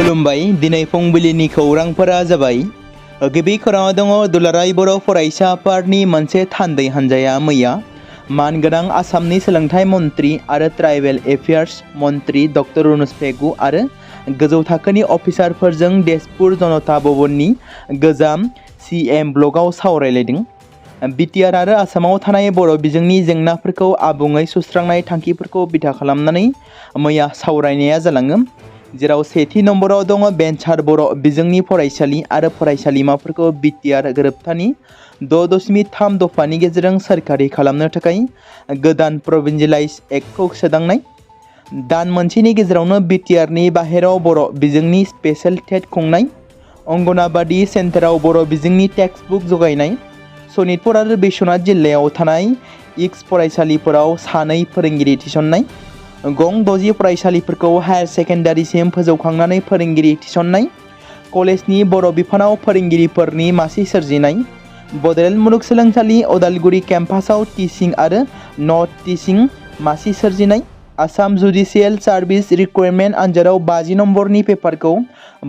खुलुमबाय दिनै फुंबिलिनि खौरांफोरा जाबाय गिबि खौराङाव दङ दुलाराय बर' फरायसा आफादनि मोनसे थान्दै हान्जाया मैया मानगोनां आसामनि सोलोंथाइ मन्त्रि आरो ट्राइबेल एफेयार्स मन्त्रि डक्टर रुनुस पेगु आरो गोजौ थाखोनि अफिसारफोरजों तेजपुर जनता भवननि गोजाम CM ब्लकआव सावरायलायदों। BTR आरो आसामाव थानाय बर' बिजोंनि जेंनाफोरखौ आबुङै सुस्रांनाय थांखिफोरखौ बिथा खालामनानै मैया सावरायनाया जालाङो, जेराव सेथि नम्बराव दङ बेन्चार बर' बिजोंनि फरायसालि आरो फरायसालिमाफोरखौ BTR गोरोबथानि 6.3 दफानि गेजेरजों सोरखारि खालामनो थाखाय गोदान प्रभिन्सियेलाइज एक्टखौ सोदांनाय। दान मोनसेनि गेजेरावनो BTRनि बाहेराव बर' बिजोंनि स्पेशेल टेट खुंनाय, अंगनाबादि सेन्टाराव बर' बिजोंनि टेक्सट बुक जगायनाय, सनितपुर आरो बिश्वनाथ जिल्लायाव थानाय X फरायसालिफोराव 2 फोरोंगिरि थिसननाय, गं 60 फरायसालिफोरखौ हायार सेकेन्डारिसिम फोजौखांनानै फोरोंगिरि थिसननाय, कलेजनि बर' बिफानाव फोरोंगिरिफोरनि मासि सोरजिनाय, बड'लेण्ड मुलुगसोलोंसालि अदालगुरि केम्पासाव टिचिं आरो नन टिचिं मासि सोरजिनाय, आसाम जुडिसियेल सार्भिस रिक्रुटमेन्ट आनजादाव 50 नम्बरनि पेपारखौ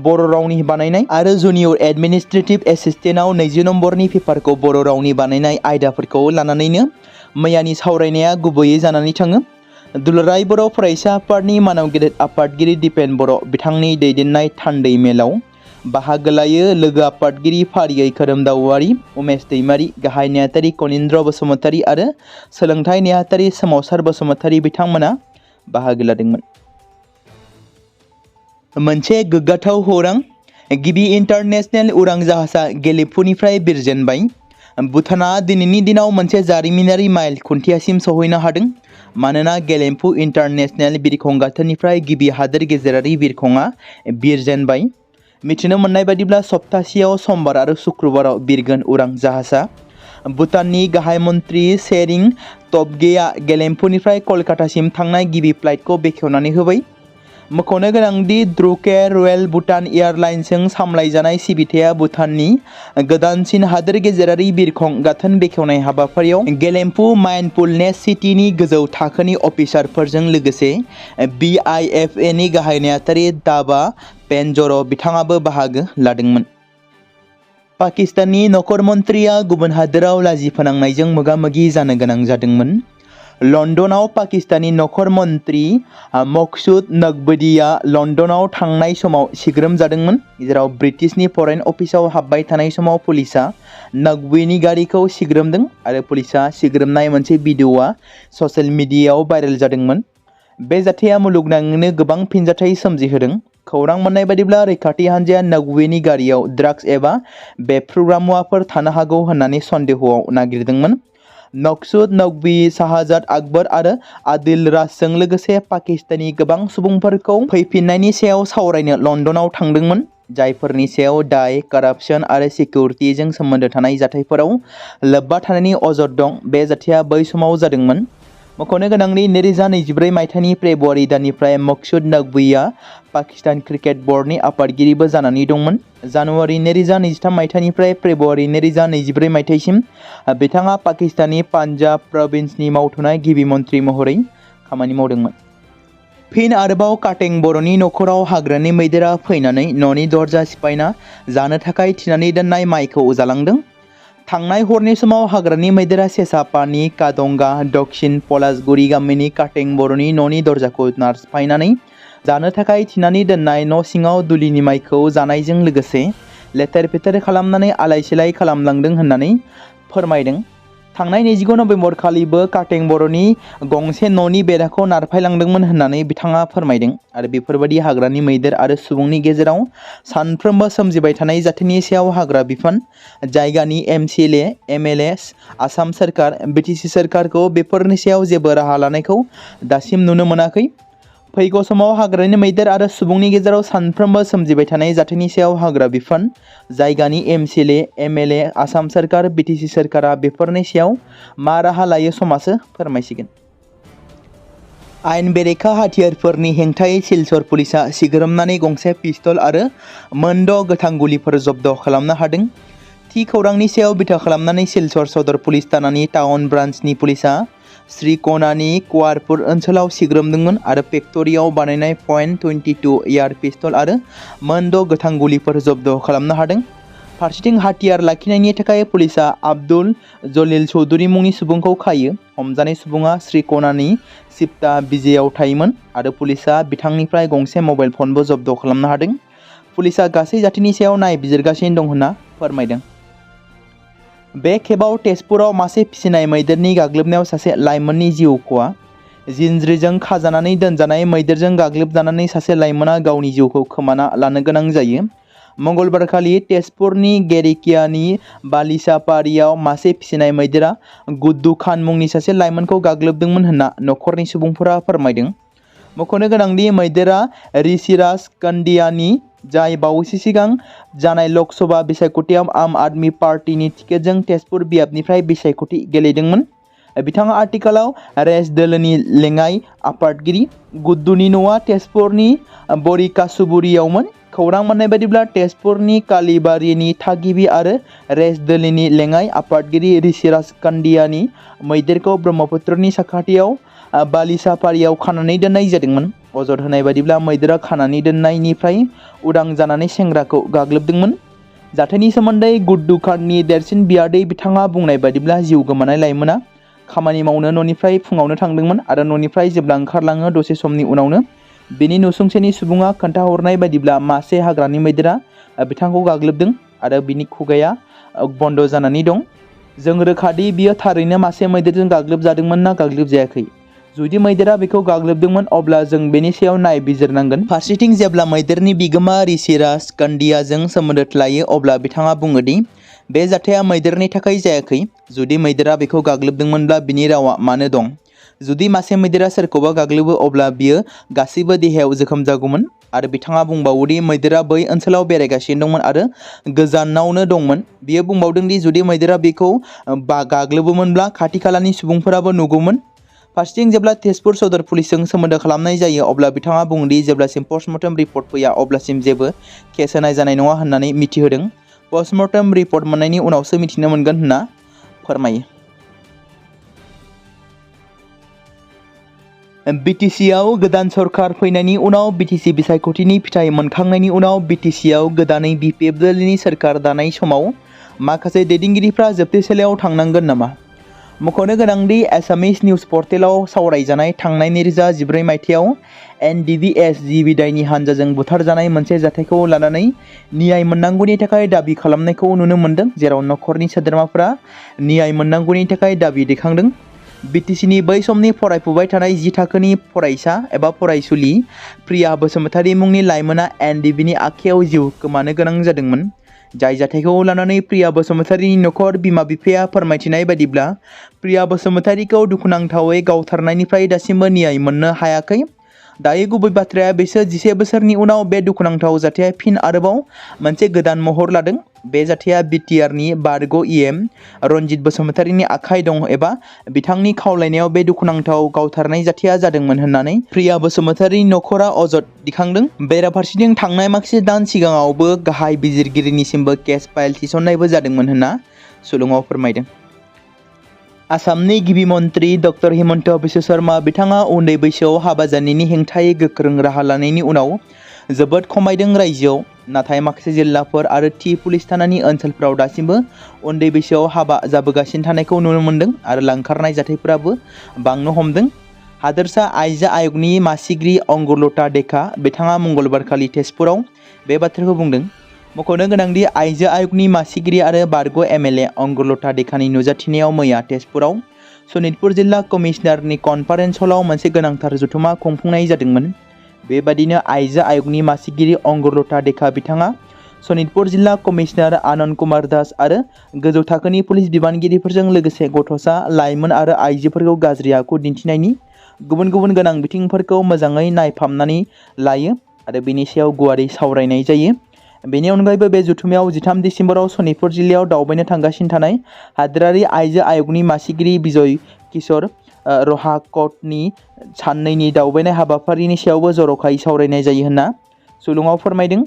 बर' रावनि बानायनाय आरो जुनियर एडमिनिस्ट्रेटिभ एसिस्टेन्टआव 20 नम्बरनि पेपारखौ बर' रावनि बानायनाय आयदाफोरखौ लानानैनो मैयानि सावरायनाया गुबैयै जानानै थाङो। दुलाराय बर' फरायसा आफादनि मानाव गेदेर आफादगिरि दिपेन बर' बिथांनि दैदेननाय थान्दै मेलाव बाहागो लायो लोगो आफादगिरि फारियै खोरोमदावआरि, उमेश दैमारि, गाहाय नेहाथारि कनिन्द्र बसुमतारी आरो सोलोंथाइ नेहाथारि सोमावसार बसुमतारी बिथांमोना बाहागो लादोंमोन। मोनसे गोग्गाथाव खौरां, गिबि इन्टारनेशनेल उरां जाहाजा गेलेफुनिफ्राय बिरजेनबाय। भुटाना दिनैनि दिनाव मोनसे जारिमिनारि माइल खुन्थियासिम सौहैनो हादों, मानोना गेलेम्फु इन्टारनेशनेल बिरखं गाथोननिफ्राय गिबि हादोर गेजेरारि बिरखंआ बिरजेनबाय। मिथिनो मोननाय बायदिब्ला सप्तासेयाव समबार आरो शुक्रबाराव बिरगोन उरां जाहाजा। भुटाननि गाहाय मन्त्रि सेरिं टब्गेआ गेलेम्फुनिफ्राय कलकातासिम थांनाय गिबि फ्लाइटखौ बेखेवनानै होबाय। मख'नो गोनांदि ड्रुके रयेल भुटान एयारलाइन्सजों सामलायजानाय सिबिथाया भुटाननि गोदानसिन हादोर गेजेरारि बिरखं गाथोन बेखेवनाय हाबाफारियाव गेलेम्फु माइनफुल नेस सिटिनि गोजौ थाखोनि अफिसारफोरजों लोगोसे BIFAनि गाहाय नेहाथारि दाबा पेनजर' बिथाङाबो बाहागो लादोंमोन। पाकिस्ताननि नखर मन्थ्रिया गुबुन हादोराव लाजि फोनांनायजों मोगा-मोगि जानो गोनां जादोंमोन। लन्दनाव पाकिस्तानी नखर मन्थ्रि मकसुद नकवीआ लन्दनाव थांनाय समाव सिग्रोम जादोंमोन, जेराव ब्रिटिशनि फरेन अफिसाव हाबबाय थानाय समाव पुलिसआ नकवीनि गारिखौ सिग्रोमदों आरो पुलिसआ सिग्रोमनाय मोनसे भिडिअ'आ ससियेल मिडियायाव भाइरेल जादोंमोन। बे जाथाया मुलुगनाङैनो गोबां फिनजाथाय सोमजिहोदों। खौरां मोननाय बायदिब्ला रैखाथि हान्जाया नकवीनि गारियाव ड्राग्स एबा बेफ्रुग्रा मुवाफोर थानो हागौ होननानै सन्देहआव नागिरदोंमोन। मकसुद नकवी, शाहजाद आकबर आरो आदिल राजजों लोगोसे पाकिस्तानी गोबां सुबुंफोरखौ फैफिननायनि सायाव सावरायनो लन्दनाव थांदोंमोन, जायफोरनि सायाव दाय, कारापसन आरो सिकिउरिटिजों सोमोन्दो थानाय जाथायफोराव लोब्बा थानायनि अजद दं। बे जाथाया बै समाव जादोंमोन। मख'नो गोनांदि 2024 मायथाइनि फेब्रुवारि दाननिफ्राय मकसुद नकवीआ पाकिस्तान क्रिकेट बर्डनि आफादगिरिबो जानानै दंमोन। जानुवारि 2023 मायथाइनिफ्राय फेब्रुवारि 2024 मायथाइसिम बिथाङा पाकिस्ताननि पान्जाब प्रभिन्सनि मावथ'नाय गिबि मन्थ्रि महरै खामानि मावदोंमोन। फिन आरोबाव काटें बर'नि नखराव हाग्रानि मैदेरा फैनानै न'नि दरजा सिफायना जानो थाखाय थिनानै दोननाय माइखौ जालांदों। थांनाय हरनि समाव हाग्रानि मैदेरा सेसापानि कादंगा दक्षिण पलासगुरि गामिनि काटें बर'नि न'नि दरजाखौ नारसिफायनानै जानो थाखाय थिनानै दोननाय न' सिङाव दुलिनि माइखौ जानायजों लोगोसे लेथेर-फेथेर खालामनानै आलाय-सिलाय खालामलांदों होननानै फोरमायदों। थांनाय 29 नबेम्बर खालिबो काटें बर'नि गंसे न'नि बेराखौ नारफायलांदोंमोन होननानै बिथाङा फोरमायदों आरो बेफोरबायदि हाग्रानि मैदेर आरो सुबुंनि गेजेराव सानफ्रोमबो सोमजिबाय थानाय जाथायनि सायाव हाग्रा बिफान, जायगानि MCLA, MLA, आसाम सोरखार, BTC सोरखारखौ बेफोरनि सायाव जेबो राहा लानायखौ दासिम नुनो मोनाखै। फैगौ समाव हाग्रानि मैदेर आरो सुबुंनि गेजेराव सानफ्रोमबो सोमजिबाय थानाय जाथायनि सायाव हाग्रा बिफान, जायगानि MCLA, MLA, आसाम सोरखार, BTC सोरखारा बेफोरनि सायाव मा राहा लायो समासो फोरमायसिगोन। आयेन बेरेखा हाथियारफोरनि हेंथायै सिलचर पुलिसआ सिग्रोमनानै गंसे पिस्तल आरो मोनद' गोथां गुलिफोर जब्द खालामनो हादों। थि खौरांनि सायाव बिथा खालामनानै सिलचर सदर पुलिस थानानि टाउन ब्रान्चनि पुलिसआ श्रीक'नानि कुवारपुर ओनसोलाव सिग्रोमदोंमोन आरो फेक्टरियाव बानायनाय .22 एयार पिस्तल आरो मोन 6 गोथां गुलिफोर जब्द खालामनो हादों। फारसेथिं हाथियार लाखिनायनि थाखाय पुलिसा आब्दुल जलिल चौधुरी मुंनि सुबुंखौ खायो। हमजानाय सुबुङा श्रीक'नानि सिप्ता बिजेआव थायोमोन आरो पुलिसा बिथांनिफ्राय गंसे मबाइल फनबो जब्द खालामनो हादों। पुलिसा गासै जाथायनि सायाव नायबिजिरगासिनो दं होनना फोरमायदों। बे खेबाव तेजपुराव मासे फिसिनाय मैदेरनि गाग्लोबनायाव सासे लाइमोननि जिउ खहा। जिनज्रिजों खाजानानै दोनजानाय मैदेरजों गाग्लोबजानानै सासे लाइमोना गावनि जिउखौ खोमाना लानो गोनां जायो। मंगलबारखालि तेजपुरनि गेरिकियानि बालिसापारियाव मासे फिसिनाय मैदेरा गुड्डु खान मुंनि सासे लाइमोनखौ गाग्लोबदोंमोन होनना नखरनि सुबुंफोरा फोरमायदों। मख'नो गोनांदि मैदेरा ऋषिराज कान्डियानि, जाय बावैसो सिगां जानाय लकसभा बिसायख'थियाव आम आदमी पार्टीनि टिकेटजों तेजपुर बियाबनिफ्राय बिसायख'थि गेलेदोंमोन। बिथाङा आथिखालाव रेस दोलोनि लेङाइ आफादगिरि। गुड्डुनि न'आ तेजपुरनि बरिकासुबुरियावमोन। खौरां मोननाय बायदिब्ला तेजपुरनि कालीबारिनि थागिबि आरो रेस दोलोनि लेङाइ आफादगिरि ऋषिराज कान्डियानि मैदेरखौ ब्रह्मपुत्रनि साखाथियाव बालिसापारियाव खानानै दोननाय जादोंमोन। अजद होनाय बायदिब्ला मैदेरा खानानै दोननायनिफ्राय उदां जानानै सेंग्राखौ गाग्लोबदोंमोन। जाथायनि सोमोन्दै गुड्डु खाननि देरसिन बियादै बिथाङा बुंनाय बायदिब्ला जिउ गोमानाय लाइमोना खामानि मावनो न'निफ्राय फुङावनो थांदोंमोन आरो न'निफ्राय जेब्ला ओंखारलाङो दसे समनि उनावनो बेनि नसुंसेनि सुबुङा खोन्थाहरनाय बायदिब्ला मासे हाग्रानि मैदेरा बिथांखौ गाग्लोबदों आरो बिनि खुगाया बन्द जानानै दं। जों रोखादि बियो थारैनो मासे मैदेरजों गाग्लोबजादोंमोन ना गाग्लोबजायाखै। जुदि मैदेरा बेखौ गाग्लोबदोंमोन अब्ला जों बेनि सायाव नायबिजिरनांगोन। फारसेथिं जेब्ला मैदेरनि बिगोमा ऋषिराज कान्डियाजों सोमोन्दो लायो अब्ला बिथाङा बुङोदि बे जाथाया मैदेरनि थाखाय जायाखै। जुदि मैदेरा बेखौ गाग्लोबदोंमोनब्ला बिनि रावा मानो दं? जुदि मासे मैदेरा सोरखौबा गाग्लोबो अब्ला बियो गासैबो देहायाव जोखोम जागौमोन। आरो बिथाङा बुंबावोदि मैदेरा बै ओनसोलाव बेरायगासिनो दंमोन आरो गोजानावनो दंमोन। बियो बुंबावदोंदि जुदि मैदेरा बेखौ गाग्लोबोमोनब्ला खाथि खालानि सुबुंफोराबो नुगौमोन। फारसेथिं जेब्ला तेजपुर सदर पुलिसजों सोमोन्दो खालामनाय जायो अब्ला बिथाङा बुङोदि जेब्लासिम पस्टमर्टेम रिपर्ट फैया अब्लासिम जेबो केस होनाय जानाय नङा होननानै मिथिहोदों। पस्टमर्टेम रिपर्ट मोननायनि उनावसो मिथिनो मोनगोन होनना फोरमायो। बिटिसिआव गोदान सरकार फैनायनि उनाव बिटिसि बिसायख'थिनि फिथाइ मोनखांनायनि उनाव बिटिसिआव गोदानै बिपिएफ दोलोनि सोरखार दानाय समाव माखासे दैदेनगिरिफ्रा जोबथेसालियाव थांनांगोन नामा? मख'नो गोनांदि एसामिस निउज पर्टेलाव सावरायजानाय थांनाय 2014 मायथाइयाव एनडिबिएस बिदायनि हानजाजों बुथारजानाय मोनसे जाथायखौ लानानै न्याय मोननांगौनि थाखाय दाबि खालामनायखौ नुनो मोन्दों, जेराव नखरनि सोद्रोमाफोरा न्याय मोननांगौनि थाखाय दाबि दैखांदों। बिटिसिनि बै समनि फरायफुबाय थानाय 10 थाखोनि फरायसा एबा फरायसुलि प्रिया बसुमतारी मुंनि लाइमोना एनडिबिनि आखायाव जिउ खोमानो गोनां जादोंमोन। जाय जाथायखौ लानानै प्रिया बसुमतारीनि नखर बिमा-बिफाया फोरमायथिनाय बायदिब्ला प्रिया बसुमतारीखौ दुखुनांथावै गावथारनायनिफ्राय दासिमबो न्याय मोननो हायाखै। दायो गुबै बाथ्राया बिसोर 11 बोसोरनि उनाव बे दुखुनांथाव जाथाया फिन आरोबाव मोनसे गोदान महर लादों। बे जाथाया बिटिआरनि बारग' इएम रनजित बसुमतारीनि आखाइ दं एबा बिथांनि खावलायनायाव बे दुखुनांथाव गावथारनाय जाथाया जादोंमोन होननानै प्रिया बसुमतारीनि नखरा अजद दिखांदों। बेराफारसेथिं थांनाय माखासे दान सिगाङावबो गाहाय बिजिरगिरिनिसिमबो केस फाइल थिसननायबो जादोंमोन होनना सुलुङाव फोरमायदों। आसामनि गिबि मन्त्रि डक्टर हिमन्त बिश्व शर्मा बिथाङा उन्दै बैसोआव हाबा जानायनि हेंथायै गोख्रों राहा लानायनि उनाव जोबोद खमायदों। रायजोआव नाथाय माखासे जिल्लाफोर आरो थि पुलिस थानानि ओनसोलफोराव दासिमबो उन्दै बैसोआव हाबा जाबोगासिनो थानायखौ नुनो मोन्दों आरो लांखारनाय जाथायफोराबो बांनो हमदों। हादोरसा आइजो आयगनि मासिगिरि अंगुरलता देखा बिथाङा मंगलबारखालि तेजपुराव बे बाथ्राखौ बुंदों। मख'नो गोनांदि आइजो आयगनि मासिगिरि आरो बारग' एमएलए अंगुरलता देखानि नुजाथिनायाव मैया तेजपुराव सनितपुर जिल्ला कमिशनारनि कनफारेन्स हलाव मोनसे गोनांथार जथुमा खुंफुंनाय जादोंमोन। बेबादिनो आइजो आयगनि मासिगिरि अंगुरलता देखा बिथाङा सनितपुर जिल्ला कमिशनार आनन्द कुमार दास आरो गोजौ थाखोनि पुलिस बिबानगिरिफोरजों लोगोसे गथ'सा, लाइमोन आरो आइजोफोरखौ गाज्रि आखु दिन्थिनायनि गुबुन गुबुन गोनां बिथिंफोरखौ मोजाङै नायफामनानै लायो आरो बेनि सायाव गुवारै सावरायनाय जायो। बेनि अनगायैबो बे जथुमायाव 13 दिसेम्बराव सनितपुर जिल्लायाव दावबायनो थांगासिनो थानाय हादोरारि आइजो आयगनि मासिगिरि बिजय किशोर रहाकटनि साननैनि दावबायनाय हाबाफारिनि सायावबो जर'खायै सावरायनाय जायो होनना सुलुङाव फोरमायदों।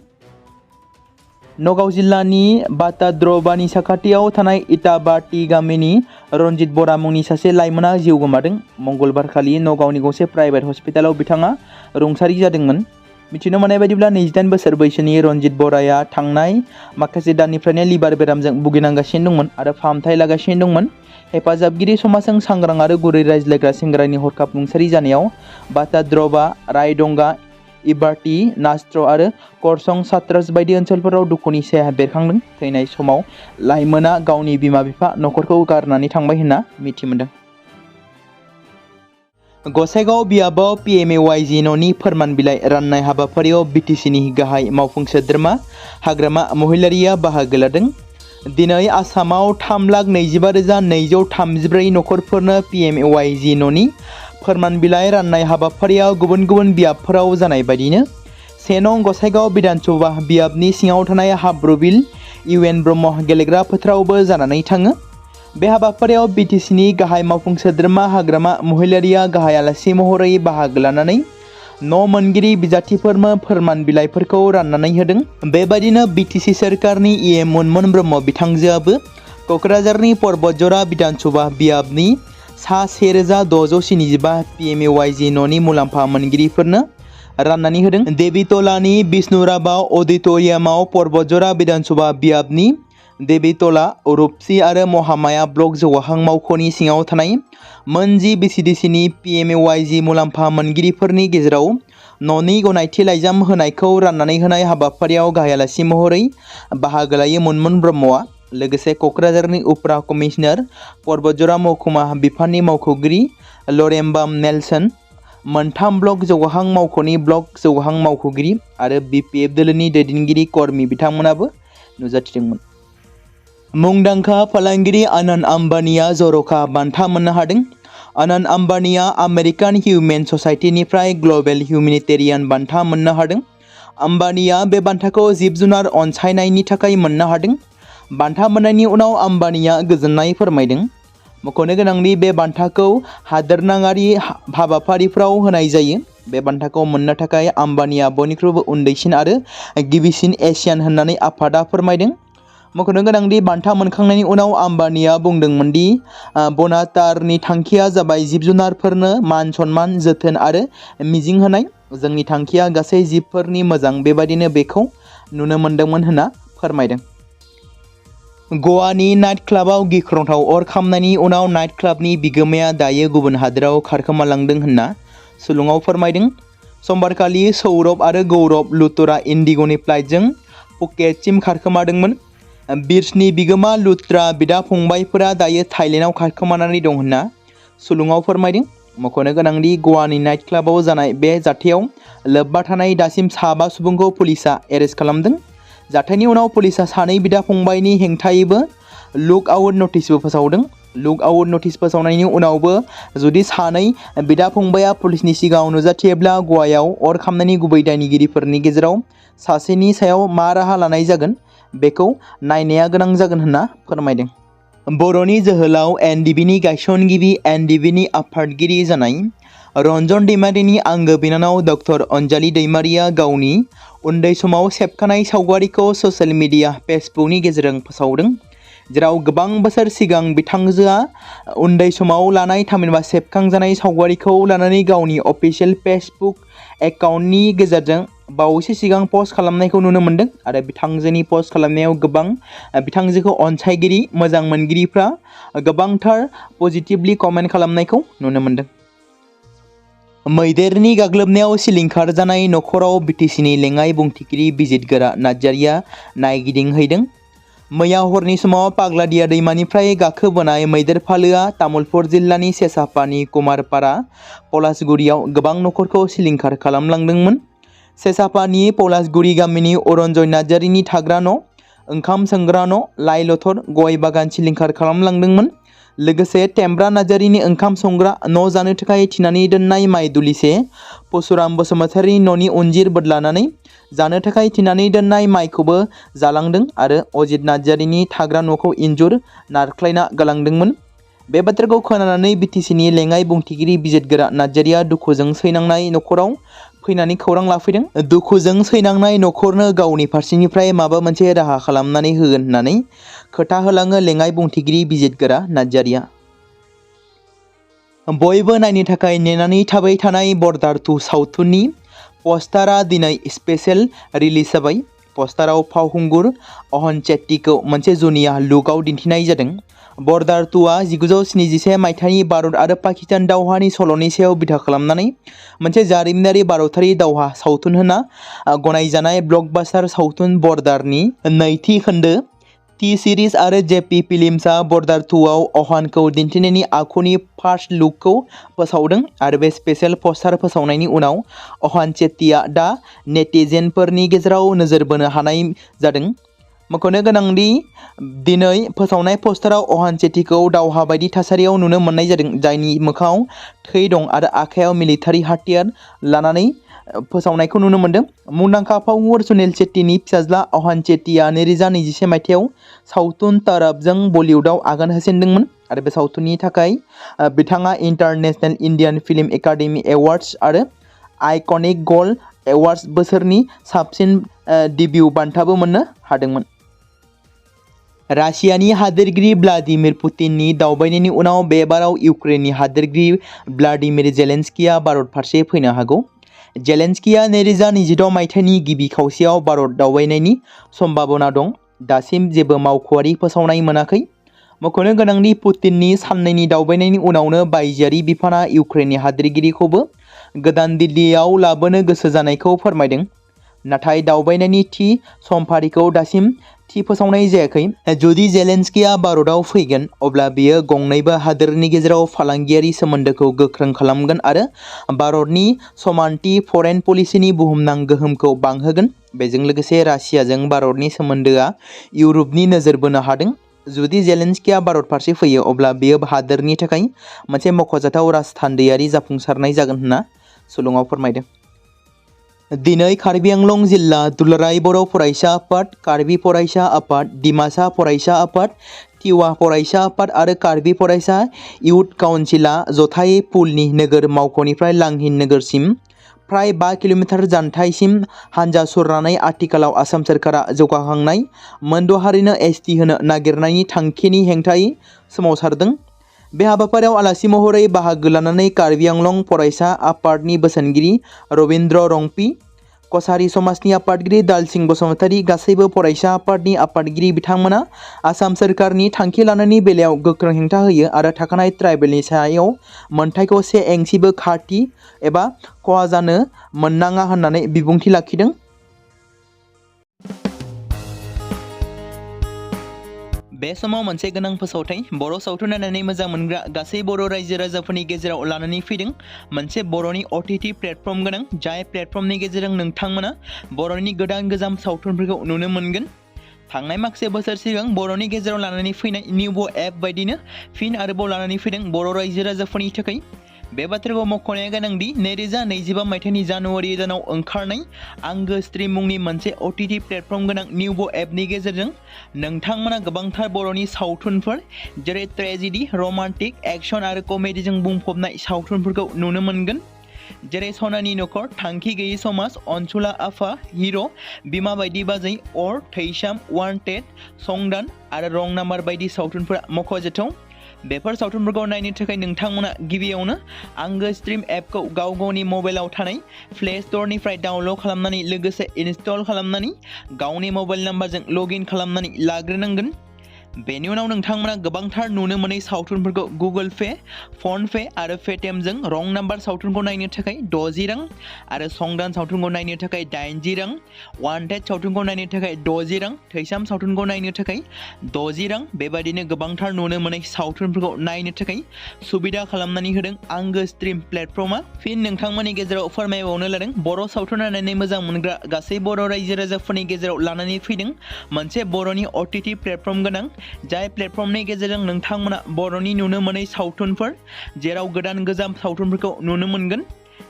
नगाव जिल्लानि बाटाद्रबानि साखाथियाव थानाय इटाबाटी गामिनि रनजित बरा मुंनि सासे लाइमोना जिउ गोमादों। मंगलबारखालि नगावनि गंसे प्राइभेट हस्पिटालाव बिथाङा रुंसारि जादोंमोन। मिथिनो मोननाय बायदिब्ला 28 बोसोर बैसोनि रनजित बराया थांनाय माखासे दाननिफ्रायनो लिभार बेरामजों भुगिनांगासिनो दंमोन आरो फाहामथाय लागासिनो दंमोन। हेफाजाबगिरि समाजजों सांग्रां आरो गुरै रायज्लायग्रा सेंग्रानि हरखाब रुंसारि जानायाव बाटाद्रबा, रायडंगा, इबाटी, नास्ट्र आरो खरसं सात्रास बायदि ओनसोलफोराव दुखुनि साया बेरखांदों। थैनाय समाव लाइमोना गावनि बिमा-बिफा, नखरखौ गारनानै थांबाय होनना मिथिमोनदों। गसाइगाव बियाबाव PMAYG न'नि फोरमान बिलाइ राननाय हाबाफारियाव BTCनि गाहाय मावफुं सोद्रोमा हाग्रामा महिलारिया बाहागो लादों। दिनै आसामाव 3,25,234 नखरफोरनो PMAYG न'नि फोरमान बिलाइ राननाय हाबाफारियाव गुबुन गुबुन बियाबफोराव जानाय बायदिनो 1 नं गसाइगाव बिधानसभा बियाबनि सिङाव थानाय हाब्रुबिल UN ब्रह्म गेलेग्रा फोथारावबो जानानै थाङो। बे हाबाफारियाव BTCनि गाहाय मावफुं सोद्रोमा हाग्रामा महिलारिया गाहाय आलासि महरै बाहागो लानानै न' मोनगिरि बिजाथिफोरनो फोरमान बिलाइफोरखौ राननानै होदों। बेबायदिनो BTC सोरखारनि EM मनमोहन ब्रह्म बिथांजोआबो क'क्राझारनि पर्बतजरा बिधानसभा बियाबनि सा 1675 PMAYG न'नि मुलाम्फा मोनगिरिफोरनो राननानै होदों। देबितलानि बिष्णुराभाव अडिट'रियामाव पर्बतजरा बिधानसभा बियाबनि देबितला, रुपसी आरो महामाया ब्लक जौगाहां मावख'नि सिङाव थानाय मोनजि BCDCनि PMAYG मुलाम्फा मोनगिरिफोरनि गेजेराव न'नि गनायथि लाइजाम होनायखौ राननानै होनाय हाबाफारियाव गाहाय आलासि महरै बाहागो लायो मनमोहन ब्रह्मआ। लोगोसे क'क्राझारनि उफ्रा कमिशनार, पर्बतजरा महकुमा बिफाननि मावख'गिरि लरेम्बाम नेलसन, मोनथाम ब्लक जौगाहां मावख'नि ब्लक जौगाहां मावख'गिरि आरो BPF दोलोनि दैदेनगिरि कर्मी बिथांमोनाबो नुजाथिदोंमोन। मुंदांखा फालांगिरि आनन्द आम्बानीआ जर'खा बान्था मोननो हादों। आनन्द आम्बानीआ आमेरिकान हिउमेन ससाइटिनिफ्राय ग्लबेल हिउमेनिटेरियान बान्था मोननो हादों। आम्बानीआ बे बान्थाखौ जिब-जुनार अनसायनायनि थाखाय मोननो हादों। बान्था मोननायनि उनाव आम्बानीआ गोजोननाय फोरमायदों। मख'नो गोनांदि बे बान्थाखौ हादोरनाङारि हाबाफारिफ्राव होनाय जायो। बे बान्थाखौ मोननो थाखाय आम्बानीआ बयनिख्रुइबो उन्दैसिन आरो गिबिसिन एशियान होननानै आफादा फोरमायदों। मख'नो गोनांदि बान्था मोनखांनायनि उनाव आम्बानीआ बुंदोंमोन दि बनातारनि थांखिया जाबाय जिब-जुनारफोरनो मान सन्मान, जोथोन आरो मिजिं होनाय। जोंनि थांखिया गासै जिबफोरनि मोजां, बेबायदिनो बेखौ नुनो मोन्दोंमोन होनना फोरमायदों। गवानि नाइट क्लाबाव गिख्रंथाव अर खामनायनि उनाव नाइट क्लाबनि बिगोमाया दायो गुबुन हादोराव खारखोमालांदों होनना सुलुङाव फोरमायदों। समबारखालि सौरभ आरो गौरब लुथ्राआ इन्डिग'नि फ्लाइटजों फुकेतसिम खारखोमादोंमोन। बिर्सनि बिगोमा लुथ्रा बिदा-फंबायफोरा दायो थाइलेन्डआव खारखोमानानै दं होनना सुलुङाव फोरमायदों। मख'नो गोनांदि गवानि नाइट क्लाबाव जानाय बे जाथायाव लोब्बा थानाय दासिम 7 सुबुंखौ पुलिसआ एरेस्ट खालामदों। जाथायनि उनाव पुलिसआ सानै बिदा-फंबायनि हेंथायैबो लुक आउट नटिसबो फोसावदों। लुक आउट नटिस फोसावनायनि उनावबो जुदि सानै बिदा-फंबाया पुलिसनि सिगाङाव नुजाथियोब्ला गवायाव अर खामनायनि गुबै दायनिगिरिफोरनि गेजेराव सासेनि सायाव मा राहा लानाय जागोन बेखौ नायनाया गोनां जागोन होनना फोरमायदों। बर'नि जोहोलाव NDBनि गायसनगिरि NDBनि आफादगिरि जानाय रन्जन दैमारिनि आंगो बिनानाव डक्टर अनजालि दैमारिया गावनि उन्दै समाव सेबखानाय सावगारिखौ ससियेल मिडिया फेसबुकनि गेजेरजों फोसावदों। जेराव गोबां बोसोर सिगां बिथांजोआ उन्दै समाव लानाय थामहिनबा सेबखांजानाय सावगारिखौ लानानै गावनि अफिसियेल फेसबुक एकाउन्टनि गेजेरजों बावैसो सिगां पस्ट खालामनायखौ नुनो मोन्दों आरो बिथांजोनि पस्ट खालामनायाव गोबां बिथांजोखौ अनसायगिरि मोजां मोनगिरिफ्रा गोबांथार पजिटिभलि कमेन्ट खालामनायखौ नुनो मोन्दों। मैदेरनि गाग्लोबनायाव सिलिंखार जानाय नखराव BTCनि लेङाइ बुंथिगिरि बिजितगोरा नार्जारिया नायगिदिंहैदों। मैया हरनि समाव पाग्लादिया दैमानिफ्राय गाखोबोनाय मैदेर फालोआ तामुलपुर जिल्लानि सेसापानि कुमारपारा पलासगुरियाव गोबां नखरखौ सिलिंखार खालामलांदोंमोन। सेसापानि पलासगुरि गामिनि अरन्जय नार्जारिनि थाग्रा न', ओंखाम संग्रा न', लाइ लथर, गय बागान सिलिंखार खालामलांदोंमोन। लोगोसे टेमब्रा नार्जारिनि ओंखाम संग्रा न' जानो थाखाय थिनानै दोननाय माइ दुलिसे, परशुराम बसुमतारिनि न'नि उनजिर बोदलानानै जानो थाखाय थिनानै दोननाय माइखौबो जालांदों आरो अजित नार्जारिनि थाग्रा न'खौ इन्जुर नारख्लायना गालांदोंमोन। बे बाथ्राखौ खोनानानै BTCनि लेङाइ बुंथिगिरि बिजितगोरा नार्जारिया दुखुजों सैनांनाय नखराव फैनानै खौरां लाफैदों। दुखुजों सैनांनाय नखरनो गावनि फारसेनिफ्राय माबा मोनसे राहा खालामनानै होगोन होननानै खोथा होलाङो लेङाइ बुंथिगिरि बिजितगोरा नार्जारिया। बयबो नायनो थाखाय नेनानै थाबाय थानाय बर्डार 2 सावथुननि पस्टारा दिनै स्पेशल रिलिज जाबाय। पस्टाराव फावखुंगुर अहन चेट्टीखौ मोनसे जुनिया लुकआव दिन्थिनाय जादों। बर्डार 2आ 1971 मायथाइनि भारत आरो पाकिस्तान दावहानि सल'नि सायाव बिथा खालामनानै मोनसे जारिमिनारि भारतारि दावहा सावथुन होनना गनायजानाय ब्लकबास्टार सावथुन। बर्डारनि नैथि खोन्दो टि सिरिज आरो जेपि फिल्म्सआ बर्डार 2आव अहानखौ दिन्थिनायनि आखुनि फार्स्ट लुकखौ फोसावदों आरो बे स्पेशल पस्टार फोसावनायनि उनाव अहान चेट्टीआ दा नेटिजेनफोरनि गेजेराव नोजोर बोनो हानाय जादों। मख'नो गोनांदि दिनै फोसावनाय पस्टाराव अहान चेट्टीखौ दावहा बायदि थासारियाव नुनो मोननाय जादों, जायनि मोखाङाव थै दं आरो आखायाव मिलिटारि हाथियार लानानै फोसावनायखौ नुनो मोन्दों। मुंदांखा फावखुंगुर सुनील शेट्टीनि फिसाज्ला अहान चेट्टीआ 2021 मायथाइयाव सावथुन तरफजों बलिउडआव आगान होजेनदोंमोन आरो बे सावथुननि थाखाय बिथाङा international Indian film academy awards आरो आइकनिक गोल्ड एवार्ड्स बोसोरनि साबसिन डेब्यू बान्थाबो मोननो हादोंमोन। रासियानि हादोरगिरि व्लादिमिर पुतिननि दावबायनायनि उनाव बे बाराव इउक्रेननि हादोरगिरि व्लादिमिर जेलेन्स्कीया भारत फारसे फैनो हागौ। जेलेन्स्कीया 2026 मायथाइनि गिबि खावसेयाव भारत दावबायनायनि सम्भावना दं। दासिम जेबो मावख'आरि फोसावनाय मोनाखै। मख'नो गोनांदि पुतिननि साननैनि दावबायनायनि उनावनो बायजोआरि बिफाना इउक्रेननि हादोरगिरिखौबो गोदान दिल्लीयाव लाबोनो गोसो जानायखौ फोरमायदों। नाथाय दावबायनायनि थि समफारिखौ दासिम थि फोसावनाय जायाखै। जुदि जेलेन्स्कीया भारतआव फैगोन अब्ला बियो गंनैबो हादोरनि गेजेराव फालांगियारि सोमोन्दोखौ गोख्रों खालामगोन आरो भारतनि समानथि फरेन पलिसिनि बुहुमनां गोहोमखौ बांहोगोन। बेजों लोगोसे रासियाजों भारतनि सोमोन्दोआ इउरपनि नोजोर बोनो हादों। जुदि जेलेन्स्कीया भारत फारसे फैयो अब्ला बेयो हादोरनि थाखाय मोनसे मख'जाथाव राजथान्दैयारि जाफुंसारनाय जागोन होनना सुलुङाव फोरमायदों। दिनै कार्बि आंलं जिल्ला दुलाराय बर' फरायसा आफाद, कार्बि फरायसा आफाद, डिमासा फरायसा आफाद, टिवा फरायसा आफाद आरो कार्बि फरायसा इयुथ काउन्सिलआ जथायै पुलनि नोगोर मावख'निफ्राय लांहिन नोगोरसिम फ्राय 5 किल'मिटार जानथायसिम हानजा सुरनानै आथिखालाव आसाम सोरखारा जौगाखांनाय मोनद' हारिनो एसटि होनो नागिरनायनि थांखिनि हेंथायै सोमावसारदों। बे हाबाफारियाव आलासि महरै बाहागो लानानै कार्बि आंलं फरायसा आफादनि बोसोनगिरि रबिन्द्र रंपि, कसारी समाजनि आफादगिरि दालसिं बसुमतारी, गासैबो फरायसा आफादनि आफादगिरि बिथांमोना आसाम सोरखारनि थांखि लानायनि बेलायाव गोख्रों हेंथा होयो आरो थाखानाय ट्राइबेलनि सायाव मोनथायखौ से एंसिबो खाथि एबा खहा जानो मोननाङा होननानै बिबुंथि लाखिदों। बे समाव मोनसे गोनां फोसावथाय बर' सावथुन नायनानै मोजां मोनग्रा गासै बर' रायजो राजाफोरनि गेजेराव लानानै फैदों मोनसे बर'नि OTT प्लेटफर्म गोनां, जाय प्लेटफर्मनि गेजेरजों नोंथांमोना बर'नि गोदान गोजाम सावथुनफोरखौ नुनो मोनगोन। थांनाय माखासे बोसोर सिगां बर'नि गेजेराव लानानै फैनाय निउबो एप बायदिनो फिन आरोबाव लानानै फैदों बर' रायजो राजाफोरनि थाखाय। बे बाथ्राखौ मख'नाया गोनांदि 2025 मायथाइनि जानुवारि दानाव ओंखारनाय आंगो स्ट्रिम मुंनि मोनसे OTT प्लेटफर्म गोनां निउबो एपनि गेजेरजों नोंथांमोना गोबांथार बर'नि सावथुनफोर जेरै ट्रेजेडि, रमान्टिक, एक्शन आरो कमेडिजों बुंफबनाय सावथुनफोरखौ नुनो मोनगोन। जेरै सनानि नखर, थांखि गैयै समाज, अनसुला आफा, हिर', बिमा बायदि बाजै, अर, थैसाम, वान्टेड, संदान आरो रं नाम्बार बायदि सावथुनफोरा मख'जाथाव। बेफोर सावथुनफोरखौ नायनो थाखाय नोंथांमोना गिबियावनो आंगो स्ट्रिम एपखौ गाव गावनि मबाइलाव थानाय प्ले स्ट'रनिफ्राय डाउनल'ड खालामनानै लोगोसे इनस्टल खालामनानै गावनि मबाइल नाम्बारजों लगइन खालामनानै लाग्रोनांगोन। बेनि उनाव नोंथांमोना गोबांथार नुनो मोनै सावथुनफोरखौ गुगोल पे, फन पे आरो पेटिएमजों रं नाम्बार सावथुनखौ नायनो थाखाय 60 रां आरो संदान सावथुनखौ नायनो थाखाय 80 रां, वान्टेड सावथुनखौ नायनो थाखाय 60 रां, थैसाम सावथुनखौ नायनो थाखाय 60 रां बेबायदिनो गोबांथार नुनो मोनै सावथुनफोरखौ नायनो थाखाय सुबिदा खालामनानै होदों आंगो स्ट्रिम प्लेटफर्मा। फिन नोंथांमोननि गेजेराव फोरमायबावनो लादों बर' सावथुन नायनानै मोजां मोनग्रा गासै बर' रायजो राजाफोरनि गेजेराव लानानै फैदों मोनसे बर'नि OTT प्लेटफर्म गोनां, जाय प्लेटफर्मनि गेजेरजों नोंथांमोना बर'नि नुनो मोनै सावथुनफोर जेराव गोदान गोजाम सावथुनफोरखौ नुनो मोनगोन।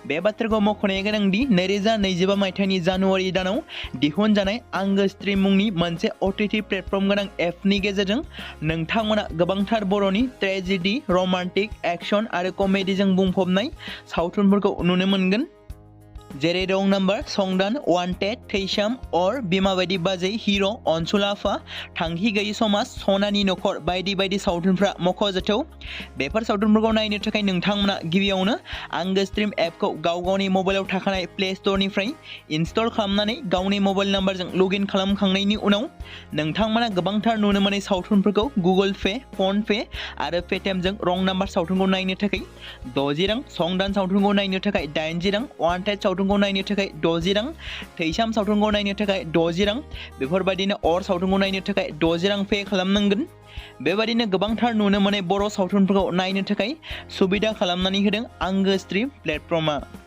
बे बाथ्राखौ मख'नाया गोनांदि 2025 मायथाइनि जानुवारि दानाव दिहुनजानाय आंगो स्ट्रिम मुंनि मोनसे OTT प्लेटफर्म गोनां एपनि गेजेरजों नोंथांमोना गोबांथार बर'नि ट्रेजेडि, रमान्टिक, एक्शन आरो कमेडिजों बुंफबनाय सावथुनफोरखौ नुनो मोनगोन। जेरै रं नाम्बार, संदान, वान्टेड, थैसाम, अर, बिमा बायदि बाजै, हिर', अनसुलाफा, थांखि गैयि समाज, सनानि नखर बायदि बायदि सावथुनफ्रा मख'जाथाव। बेफोर सावथुनफोरखौ नायनो थाखाय नोंथांमोना गिबियावनो आंगो स्ट्रिम एपखौ गाव गावनि मबाइलाव थाखानाय प्ले स्ट'रनिफ्राय इनस्टल खालामनानै गावनि मबाइल नाम्बारजों लगइन खालामखांनायनि उनाव नोंथांमोना गोबांथार नुनो मोनै सावथुनफोरखौ गुगोल पे, फन पे आरो पेटिएमजों रं नाम्बार सावथुनखौ नायनो थाखाय 60 रां, संदान सावथुनखौ नायनो थाखाय 80 रां, वान्टेड सावथुनखौ नायनो थाखाय 60 रां, थैसाम सावथुनखौ नायनो थाखाय 60 रां, बेफोरबायदिनो अर सावथुनखौ नायनो थाखाय 60 रां पे खालामनांगोन। बेबायदिनो गोबांथार नुनो मोनै बर' सावथुनफोरखौ नायनो थाखाय सुबिदा खालामनानै होदों आंगो स्ट्रिम प्लेटफर्मआ।